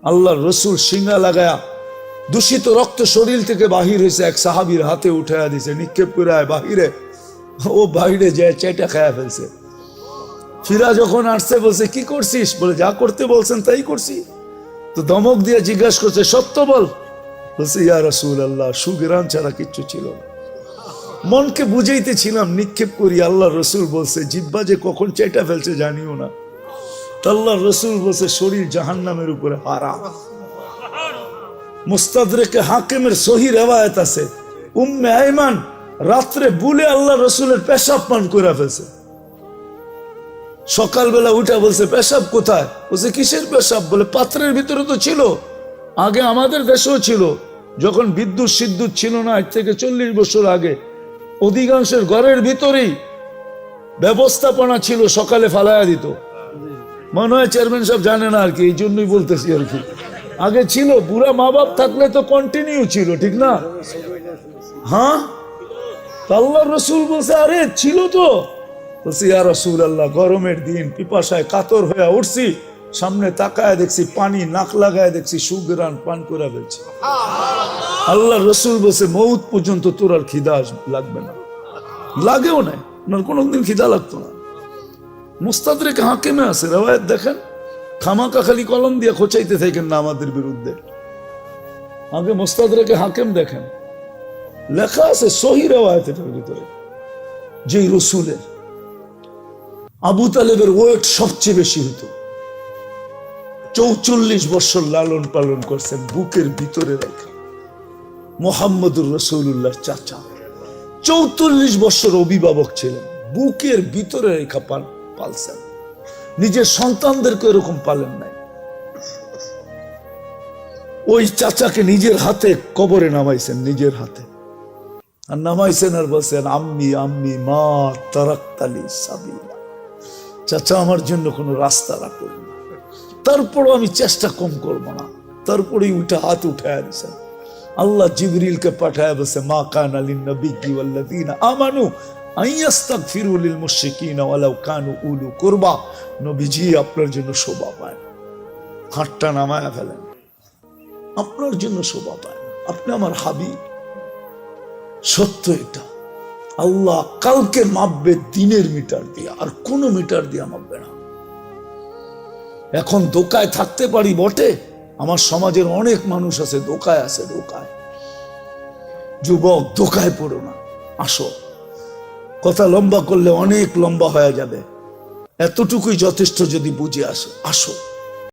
আল্লাহর রসুল সিঙ্গা লাগায়া দূষিত রক্ত শরীর থেকে বাহির হয়েছে, এক সাহাবীর হাতে উঠাইয়া দিছে, নিক্ষেপ করে বাহিরে, ও বাহিরে যায় চেটা খায়া ফেলছে। ফিরা যখন আসছে বলছে কি করছিস? বলে যা করতে বলছেন তাই করছি। তো ধমক দিয়ে জিজ্ঞাসা করছে সত্য বল। বলছে ইয়া রাসূলুল্লাহ, সুগরান ছাড়া কিচ্ছু ছিল না। মনকে বুঝাইতেছিলাম নিক্ষেপ করি, আল্লাহ রসুল বলছে জিব্বা যে কখন চেটা ফেলছে জানিও না। আল্লাহ রসুল বলছে শরীর জাহান্নামের উপরে হারাম। মুস্তাদরেকে হাকিমের সহি রিওয়ায়াত আছে, উম্মে আইমান রাত্রে বুলে আল্লাহ রসুলের পেশাব পান করে ফেলছে। সকালবেলা উঠা বলছে পেশাব কোথায়? বলছে কিসের পেশাব? বলে পাত্রের ভিতরে তো ছিল, আগে আমাদের দেশেও ছিল, যখন বিদ্যুৎ সিদ্যুৎ ছিল না, আজ থেকে 40 বছর আগে অধিকাংশের ঘরের ভিতরেই ব্যবস্থাপনা ছিল, সকালে ফালাইয়া দিত। মনে হয় চেয়ারম্যান সাহেব জানে না আর কি, এই জন্যই বলতেছি আর কি। আগে ছিল, বুড়া মা বাপ থাকলে তো কন্টিনিউ ছিল, ঠিক না? হ্যাঁ, আল্লাহ রসুল বলছে আরে ছিল তো। বলছি ইয়া রাসূলুল্লাহ, গরমের দিন পিপাসায় কাতর হয়ে উঠছি, সামনে তাকায় দেখছি পানি, নাক লাগায় দেখছি সুগরান পান করে ফেলছি। আল্লাহ রসুল বলছে মৌত পর্যন্ত তোর আর খিদা লাগবে না। লাগেও নাই, ওনার কোনোদিন খিদা লাগতো না। মুস্তাদরেক হাকিমে আছে রিওয়ায়াত দেখেন, খামাকা খালি কলম দিয়ে খোঁচাইতে থাকেন না আমাদের বিরুদ্ধে। আগে মুস্তাদরেকে হাকিম দেখেন, লেখা আছে সহি রিওয়ায়াতের ভিতরে, যে রসুলের আবু তালেবের ওয়েট সবচেয়ে বেশি হতো। 44 বছর লালন পালন করছেন বুকের ভিতরে রেখে। মুহাম্মদুর রাসূলুল্লাহর চাচা 44 বছর অভিভাবক ছিলেন, বুকের ভিতরে রেখা পালছেন। নিজের সন্তানদেরকে এরকম পালেন নাই। ওই চাচাকে নিজের হাতে কবরে নামাইছেন, নিজের হাতে আর নামাইছেন, আর বলছেন আম্মি আম্মি মা তারাক্তালি সাবিলা, চাচা আমার জন্য কোনো রাস্তা রাখলেন না, তারপরও আমি চেষ্টা কম করবো না। তারপরেই উঠে হাত উঠায় দিয়েছেন। আল্লাহ জিবরিলকে পাঠায় বলছে মা কানা লিন-নবিয়্যি ওয়াল্লাযীনা আমানু আন ইস্তাগফিরু লিল মুশরিকিনা ওয়ালাউ কানু উলু কুরবা। নবীজি আপনার জন্য শোভা পায়, হাতটা নামায়া ফেলেন, আপনার জন্য শোভা পায়, আপনি আমার হাবিব। সত্য এটা, আল্লাহ কালকে মাপবে দিনের মিটার দিয়ে, আর কোন মিটার দিয়ে মাপবে না। এখন দোকায় থাকতে পারি বটে, আমার সমাজের অনেক মানুষ আছে দোকায় আছে, দোকায়। যুবক দোকায় পড়ো না, আসো। কথা লম্বা করলে অনেক লম্বা হয়ে যাবে, এতটুকুই যথেষ্ট যদি বুঝে আসো, আসো।